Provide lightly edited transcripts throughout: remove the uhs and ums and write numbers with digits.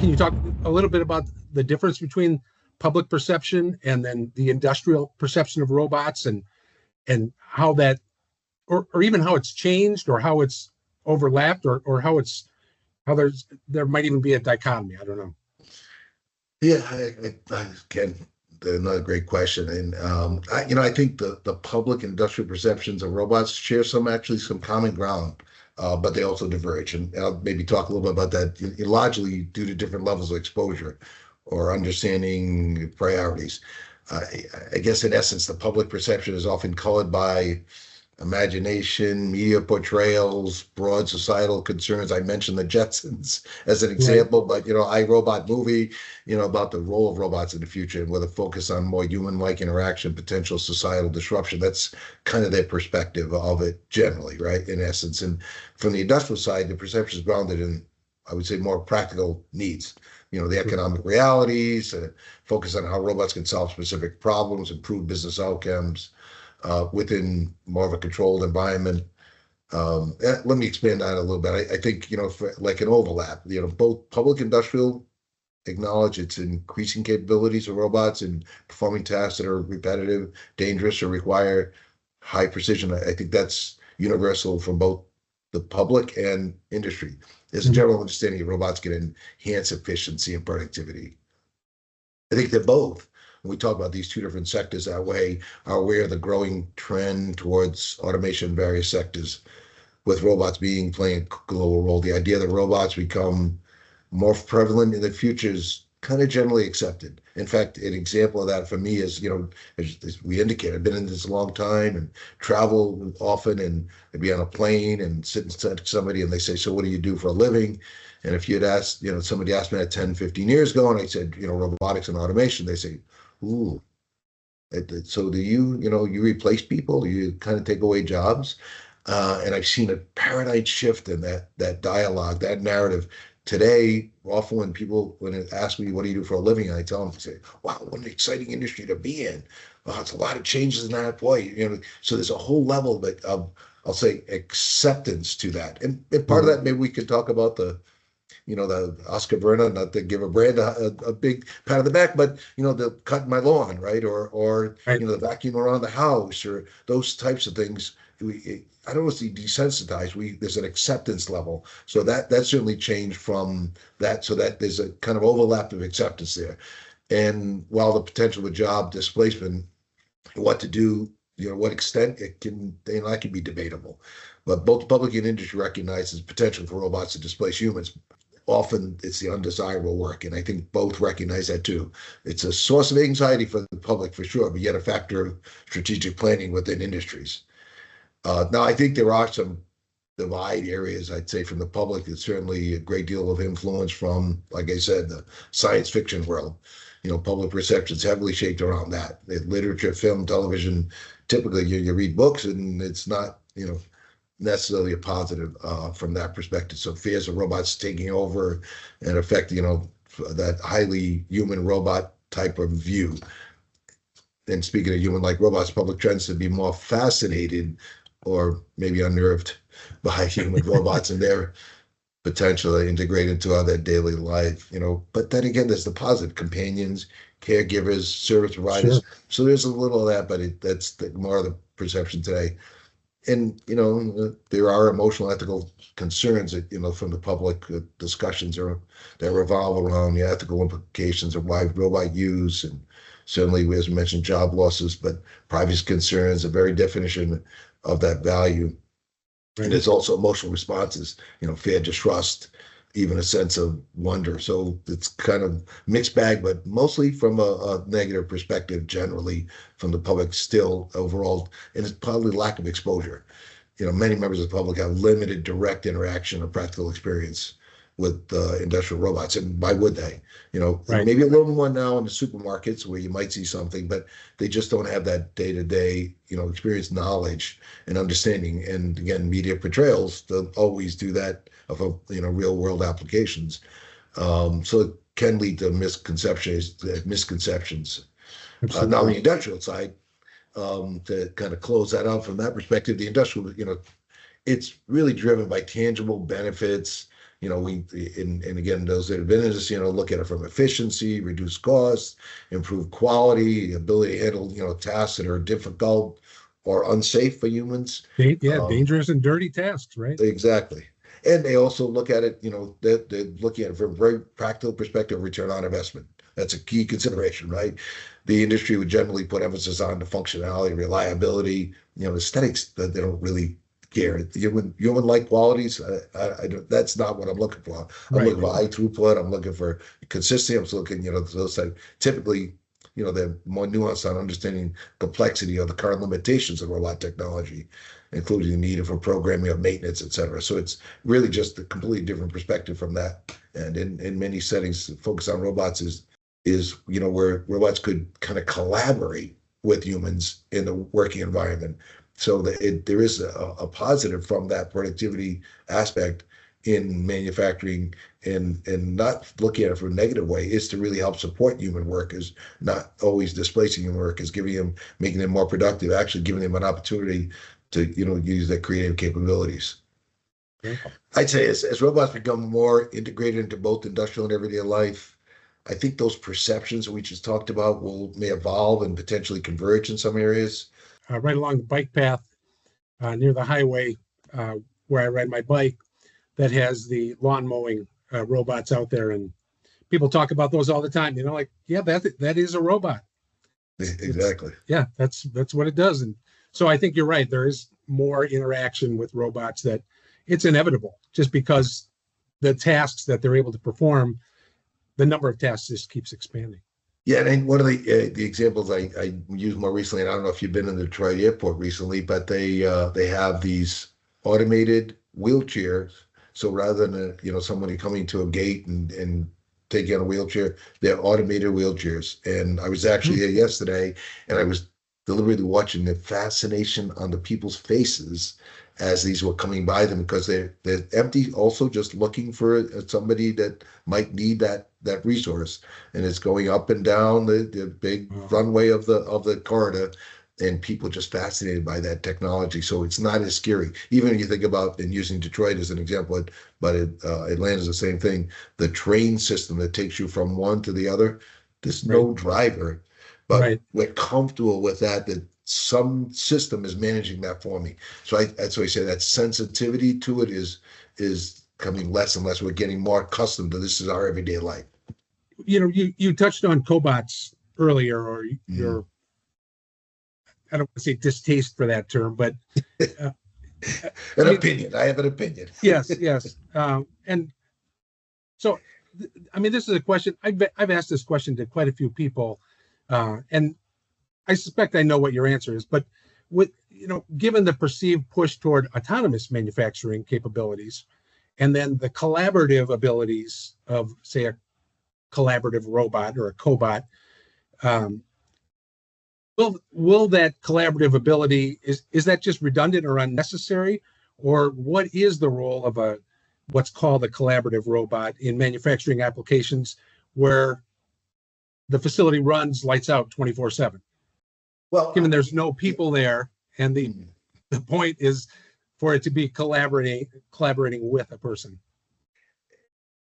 can you talk a little bit about the difference between public perception and then the industrial perception of robots, and how that, or even how it's changed, or how it's overlapped, or how there might even be a dichotomy. I don't know. Yeah, again, another great question, and I think the public industrial perceptions of robots share some common ground, but they also diverge, and I'll maybe talk a little bit about that. Largely due to different levels of exposure or understanding priorities. I guess in essence, the public perception is often colored by imagination, media portrayals, broad societal concerns. I mentioned the Jetsons as an example, but iRobot movie, about the role of robots in the future and with a focus on more human-like interaction, potential societal disruption. That's kind of their perspective of it generally, right? In essence. And from the industrial side, the perception is grounded in, I would say, more practical needs. The economic realities, focus on how robots can solve specific problems, improve business outcomes, within more of a controlled environment. Let me expand on it a little bit. I think, for like an overlap, both public industrial acknowledge its increasing capabilities of robots in performing tasks that are repetitive, dangerous, or require high precision. I think that's universal from both the public and industry. There's a general understanding that robots can enhance efficiency and productivity. I think they're both. When we talk about these two different sectors that way, are aware of the growing trend towards automation in various sectors, with robots playing a global role. The idea that robots become more prevalent in the future is kind of generally accepted. In fact, an example of that for me is, as we indicated, I've been in this a long time and travel often, and I'd be on a plane and sit next to somebody and they say, "So what do you do for a living?" And if you'd asked, somebody asked me that 10, 15 years ago, and I said, robotics and automation, they say, "Ooh, so do you, you replace people? Do you kind of take away jobs?" And I've seen a paradigm shift in that dialogue, that narrative. Today, often when they ask me, "What do you do for a living?" and I tell them, I say, "Wow, what an exciting industry to be in. Wow, it's a lot of changes in that. Boy, so there's a whole level of, I'll say, acceptance to that. And part of that, maybe we could talk about the Oscar Verna, not to give a brand a big pat on the back, but, the cut my lawn, right? Or the vacuum around the house, or those types of things. I don't want to say desensitized. There's an acceptance level. So that certainly changed from that, so that there's a kind of overlap of acceptance there. And while the potential of job displacement, what to do, what extent it can, that can be debatable. But both public and industry recognize the potential for robots to displace humans. Often it's the undesirable work, and I think both recognize that too. It's a source of anxiety for the public for sure, but yet a factor of strategic planning within industries. Now, I think there are some divide areas, I'd say, from the public. It's certainly a great deal of influence from, like I said, the science fiction world. Public perception is heavily shaped around that. Literature, film, television, typically you read books, and it's not, necessarily a positive from that perspective. So fears of robots taking over and affecting, that highly human robot type of view. And speaking of human-like robots, public trends to be more fascinated or maybe unnerved by human robots and their potential to integrate into their daily life, But then again, there's the positive: companions, caregivers, service providers. Sure. So there's a little of that, but that's more of the perception today. And, there are emotional, ethical concerns that, from the public discussions that revolve around the ethical implications of wide robot use, and certainly, as we mentioned, job losses, but privacy concerns, the very definition of that value. And there's also emotional responses, fear, distrust, even a sense of wonder. So it's kind of mixed bag, but mostly from a negative perspective, generally from the public still overall. And it's probably lack of exposure. Many members of the public have limited direct interaction or practical experience with industrial robots. And why would they? Maybe a little more now in the supermarkets where you might see something, but they just don't have that day-to-day, experience, knowledge, and understanding. And again, media portrayals don't always do that of real world applications. So it can lead to misconceptions. Now on the industrial side, to kind of close that out from that perspective, the industrial, it's really driven by tangible benefits, and again, those that have been in this, look at it from efficiency, reduce costs, improve quality, ability to handle, tasks that are difficult or unsafe for humans. Yeah, dangerous and dirty tasks, right? Exactly. And they also look at it, they're looking at it from a very practical perspective, return on investment. That's a key consideration, right? The industry would generally put emphasis on the functionality, reliability, aesthetics that they don't really care. Human-like qualities, I don't, that's not what I'm looking for. I'm looking for high throughput. I'm looking for consistency. I'm looking, those typically, they're more nuanced on understanding complexity of the current limitations of robot technology, including the need for programming of maintenance, et cetera. So it's really just a completely different perspective from that. And in many settings, the focus on robots is where robots could kind of collaborate with humans in the working environment. So that there is a positive from that productivity aspect in manufacturing, and not looking at it from a negative way, is to really help support human workers, not always displacing human workers, making them more productive, actually giving them an opportunity to use their creative capabilities. Yeah. I'd say as robots become more integrated into both industrial and everyday life, I think those perceptions that we just talked about may evolve and potentially converge in some areas. Right along the bike path near the highway where I ride my bike, that has the lawn mowing robots out there, and people talk about those all the time. Like, yeah, that is a robot. Exactly. That's what it does. And so I think you're right. There is more interaction with robots that it's inevitable, just because the tasks that they're able to perform, the number of tasks just keeps expanding. Yeah, and one of the examples I used more recently, and I don't know if you've been in the Detroit airport recently, but they have these automated wheelchairs. So rather than somebody coming to a gate and taking on a wheelchair, they're automated wheelchairs. And I was actually there yesterday, and I was deliberately watching the fascination on the people's faces as these were coming by them, because they're empty, also just looking for somebody that might need that resource. And it's going up and down the big runway of the corridor, and people just fascinated by that technology. So it's not as scary. Even if you think about, and using Detroit as an example, but Atlanta's the same thing. The train system that takes you from one to the other, there's no driver, but we're comfortable with that some system is managing that for me. So that's why I say that sensitivity to it is coming less and less. We're getting more accustomed to this is our everyday life. You touched on cobots earlier, or your I don't want to say distaste for that term, but opinion. I have an opinion. Yes. And so, this is a question I've asked this question to quite a few people, and I suspect I know what your answer is. But given the perceived push toward autonomous manufacturing capabilities, and then the collaborative abilities of, say, a collaborative robot or a cobot, will that collaborative ability, is that just redundant or unnecessary, or what is the role of what's called a collaborative robot in manufacturing applications where the facility runs lights out 24/7? Well, given there's no people there, and the point is for it to be collaborating with a person.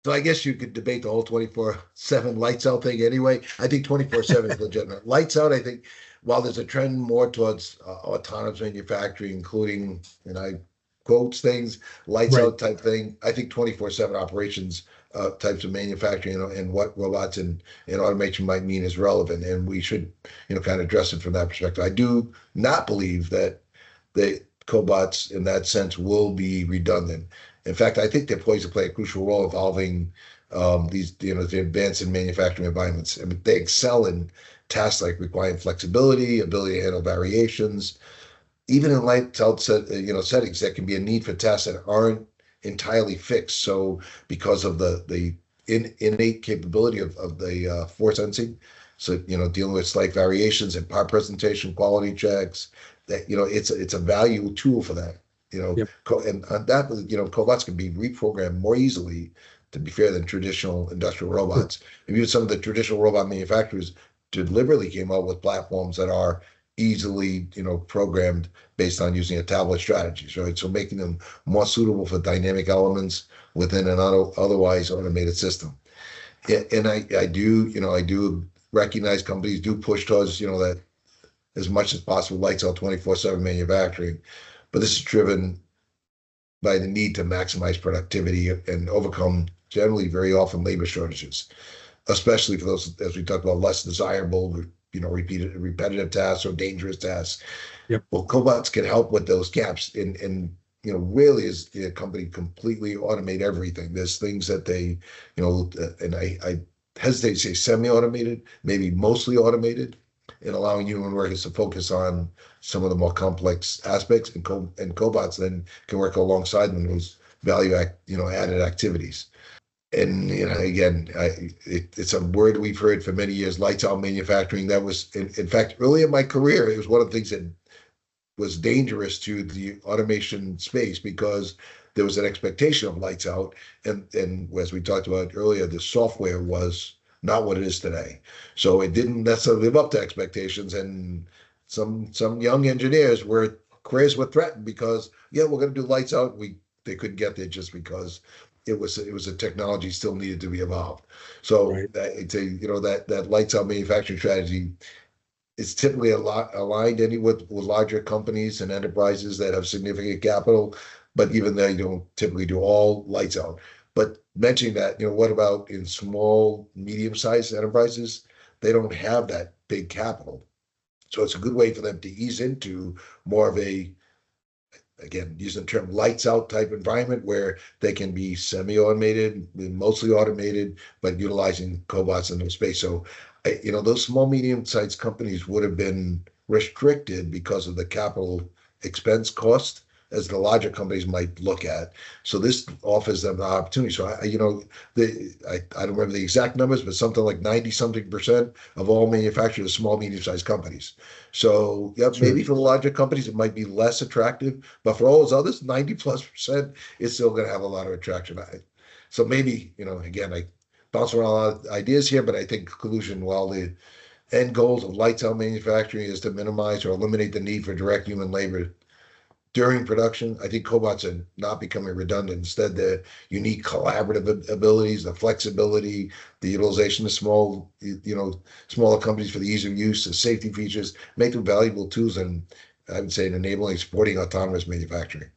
So I guess you could debate the whole 24/7 lights out thing anyway. I think 24/7 is legitimate. Lights out, I think, while there's a trend more towards autonomous manufacturing, including, and I quotes things, lights out type thing, I think 24/7 operations types of manufacturing, and what robots and automation might mean is relevant. And we should, kind of address it from that perspective. I do not believe that the cobots in that sense will be redundant. In fact, I think they're poised to play a crucial role involving these, the advanced in manufacturing environments. They excel in tasks like requiring flexibility, ability to handle variations. Even in lights out settings, there can be a need for tasks that aren't entirely fixed. So because of the innate capability of the force sensing, so dealing with slight variations in part presentation, quality checks, that it's a value tool for that. And that cobots can be reprogrammed more easily, to be fair, than traditional industrial robots. If you some of the traditional robot manufacturers deliberately came out with platforms that are easily, programmed based on using a tablet strategies, right? So making them more suitable for dynamic elements within an otherwise automated system. And I do recognize companies do push towards, that as much as possible lights out 24/7 manufacturing, but this is driven by the need to maximize productivity and overcome generally very often labor shortages, especially for those, as we talked about, less desirable, repeated repetitive tasks or dangerous tasks. Yep. Well, cobots can help with those gaps, and really is the company completely automate everything. There's things that they, and I hesitate to say semi-automated, maybe mostly automated, and allowing human workers to focus on some of the more complex aspects, and cobots then can work alongside them in those added activities. And again, it's a word we've heard for many years, lights out manufacturing. That was, in fact, early in my career, it was one of the things that was dangerous to the automation space because there was an expectation of lights out, and as we talked about earlier, the software was not what it is today. So it didn't necessarily live up to expectations, and some young engineers were careers were threatened because we're going to do lights out. They couldn't get there just because it was a technology still needed to be evolved. So Right. that lights out manufacturing strategy is typically a lot aligned with larger companies and enterprises that have significant capital, but even they don't typically do all lights out. But mentioning that, what about in small, medium-sized enterprises? They don't have that big capital. So it's a good way for them to ease into more of a, again, using the term lights out type environment where they can be semi-automated, mostly automated, but utilizing cobots in those space. So, those small, medium-sized companies would have been restricted because of the capital expense cost as the larger companies might look at. So this offers them the opportunity. So I don't remember the exact numbers, but something like 90 something percent of all manufacturers are small, medium-sized companies. So Sure. maybe for the larger companies it might be less attractive, but for all those others, 90+%, it's still going to have a lot of attraction. So maybe, again, I bounce around a lot of ideas here, but I think conclusion, while the end goals of lights out manufacturing is to minimize or eliminate the need for direct human labor during production, I think cobots are not becoming redundant. Instead, their unique collaborative abilities, the flexibility, the utilization of smaller companies for the ease of use, the safety features, make them valuable tools, and I would say enabling supporting autonomous manufacturing.